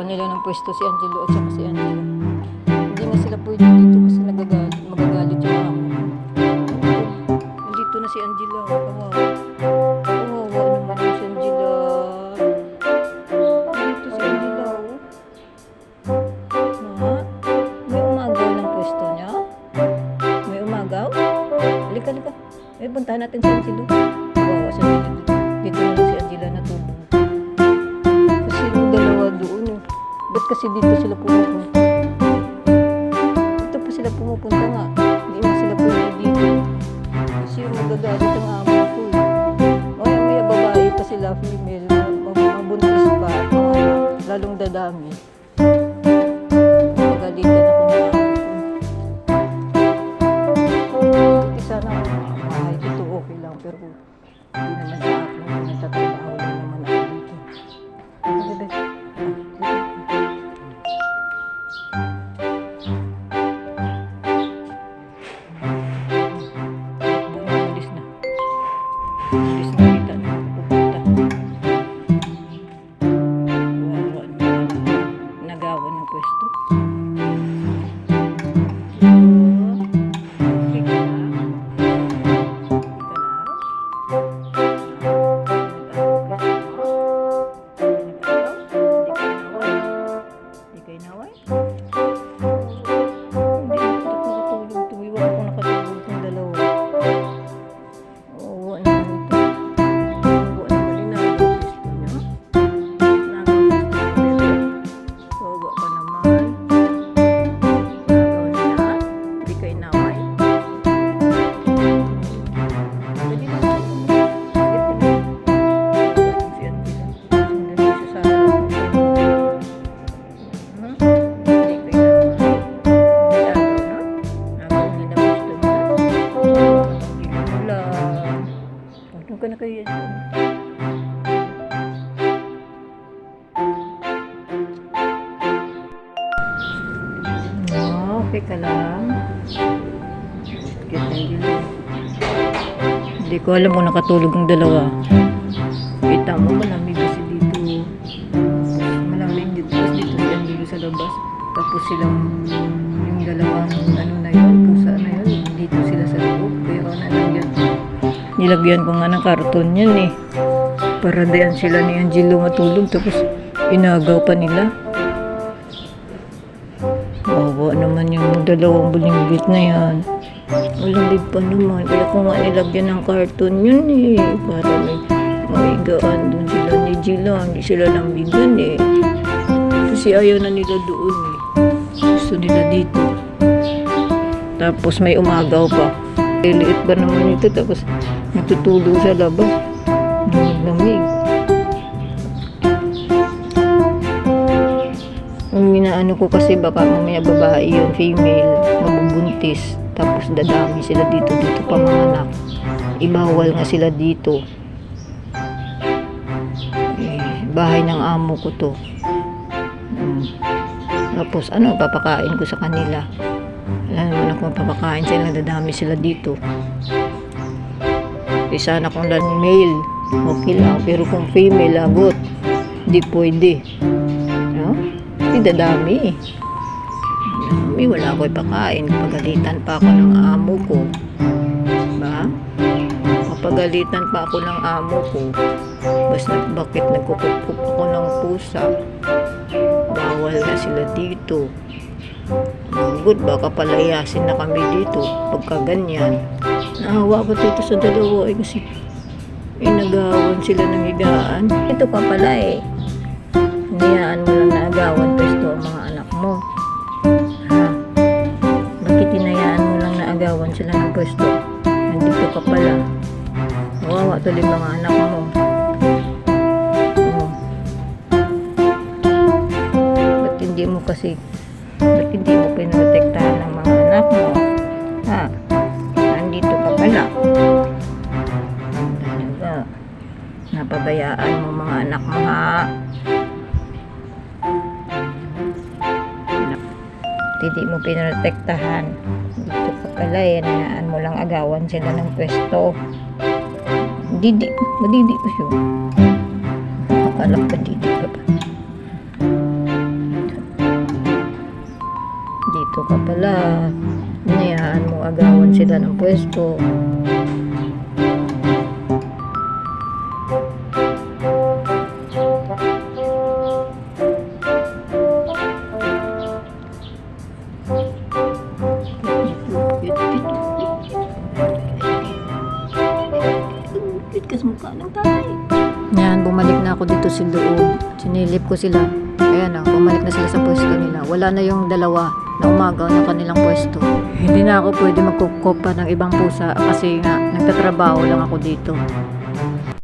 Nila ng pwesto si Angelo at saka si Angela. Hindi na sila pwede dito kasi magagalit yung amo. Nandito na si Angela. Kawawa. Kawawa naman yung si Angela. Nandito si Angela. Ha? May umagaw ng pwesto niya? May umagaw? Halika, halika. Puntahan natin si Angelo. Kawawa si Angela. Dito na lang si Angela natulog. Kasi yung dalawa doon eh. Ba't kasi dito sila pumupunta? Dito pa sila pumupunta nga. Hindi na sila pwede dito. Kasi yung magagalit ang amo ko eh. Maya babae pa sila, female. Mabuntis pa. Lalong dadami. Magalitan ako ng amo ko. Sana ay dito okay lang. Pero hindi naman sa akin. Nagtatrabaho lang naman ako dito. Bebe. Huwag ka na kayo yan. Okay ka lang. Hindi ko alam kung nakatulog ang dalawa. Kita mo, malamig kasi dito. Malamig dito. Tapos dito yan dito sa labas. Tapos silang yung dalawang ano na yun, pusa na yun. Dito sila sa loob. Pero nilagyan ko nga ng karton yan eh. Para dayan sila ni Angelo matulog. Tapos inagaw pa nila. Wawa naman yung dalawang bulinggit na yan. Malamig pa naman. Kaya ko nga nilagyan ng karton yun eh. Para may maigaan doon sila ni Gila. Hindi sila lambigan eh. Kasi ayaw na nila doon eh. Gusto nila dito. Tapos may umagaw pa. Liit ba naman ito? Tapos natutulog sa labas. Lamig. Ang inaano ko kasi baka mamaya babae yun, female, mabubuntis. Tapos dadami sila dito pa mga anak. Ibawal nga sila dito. Bahay ng amo ko to. Tapos papakain ko sa kanila. Wala naman ako papakain sila, dadami sila dito. Sana kung lang male, okay lang. Pero kung female, lagot. Hindi pwede. No? Hindi dadami. Wala ako ipakain. Pagalitan pa ako ng amo ko. Diba? Pinapagalitan pa ako ng amo ko. Basta bakit nagkukukup ako ng pusa? Bawal na sila dito. Good, baka palayasin na kami dito pagka ganyan. Naawa ko dito sa dalawa kasi inagawan sila ng higaan. Ito ka pala hinayaan mo lang na agawan pwesto ang mga anak mo. Ha? Bakit hinayaan mo lang na agawan sila ng pwesto? Nandito ka pala. Nawawa tuloy mga anak mo. Ba't hindi mo pinotektahan ng mga anak mo? Ha? Nandito ka pala. Talaga. Napabayaan mo mga anak mo, ha? Hindi mo pinotektahan. Dito ka pala, hinayaan mo lang agawan sila ng pwesto. Madidi pa siya. Nakalak ka didi ka pa. Dito ka pala. Hinayaan mo agawan sila ng pwesto. Kas mukha ng tatay. Yan, bumalik na ako dito sa loob. Sinilip ko sila. Ayan na, bumalik na sila sa pwesto nila. Wala na yung dalawa na umagaw ng kanilang pwesto. Hindi na ako pwede magkukupa ng ibang pusa kasi nga nagtatrabaho lang ako dito.